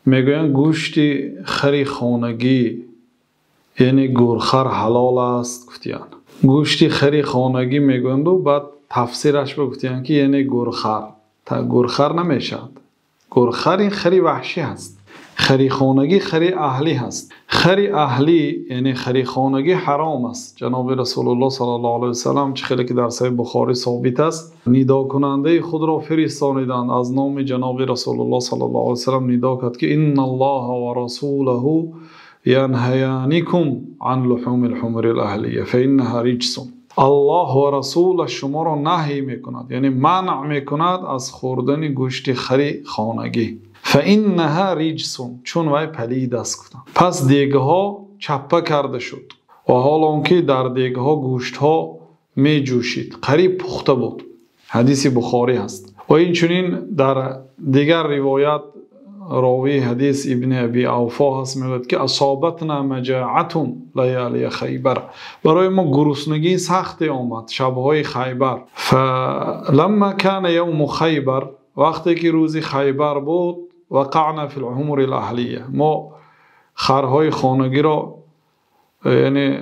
میگویند گوشت خری خانگی یعنی گورخر حلال است گفتیان. گوشت خری خانگی میگویند و بعد تفسیرش بگفتیان که یعنی گورخر. تا گورخر نمیشد. گورخر این خری وحشی هست. خری خانگی خری اهلی هست. خری اهلی یعنی خری خانگی حرام است. جناب رسول الله صلی الله علیه و سلم چه خیلی که در صحیح بخاری ثابت است، ندا کننده خود را فرستانیدند از نام جناب رسول الله صلی الله علیه و سلم ندا کرد که ان الله و رسوله ینهیانکم عن لحوم الحمر الاهلیه فانها رجس. الله و رسول شما را نهی میکند یعنی منع میکند از خوردن گوشت خری خانگی. فانها رجس چون وی پلید است گفتند. پس دیگه ها چپه کرده شد و حال که در دیگه ها گوشت ها می جوشید قریب پخته بود. حدیث بخاری هست. و این چنین در دیگر روایت راوی حدیث ابن ابی اوفا هست میگوید که اصابتنا مجاعت لیالی خیبر، برای ما گرسنگی سخت آمد شبهای خیبر. فلما کان یوم خیبر، وقتی که روز خیبر بود، وقعنا فی الحمر الاهلیه، ما خرهای خانگی را یعنی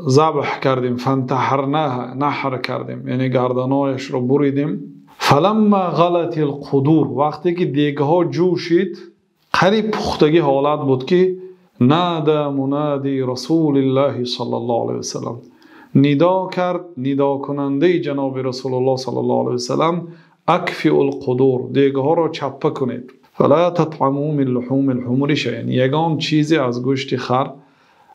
ذبح کردیم، فانتحرناها نحر کردیم یعنی گردنایش را بریدیم. فلما غلت القدور، وقتی که دیگه ها جوشید قریب پختگی حالت بود که نادى منادی رسول الله صلی الله علیه وسلم، ندا کرد ندا کننده جناب رسول الله صلی الله علیه وسلم اکفئوا القدور، دیگه ها را چپه کنید. فلا تطعموا من لحوم الحمر شیئا، یگان چیزی از گوشت خر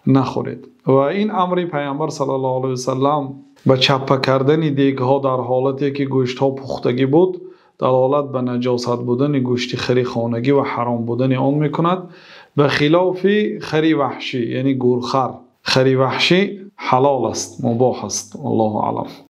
نخورید. و این امر پیامبر صلی الله علیه وسلم به چپه کردن دیگه ها در حالتی که گوشت ها پختگی بود دلالت به نجاست بودن گوشت خری خانگی و حرام بودن آن میکند، به خلاف خری وحشی یعنی گورخر. خری وحشی حلال است، مباح است. الله اعلم.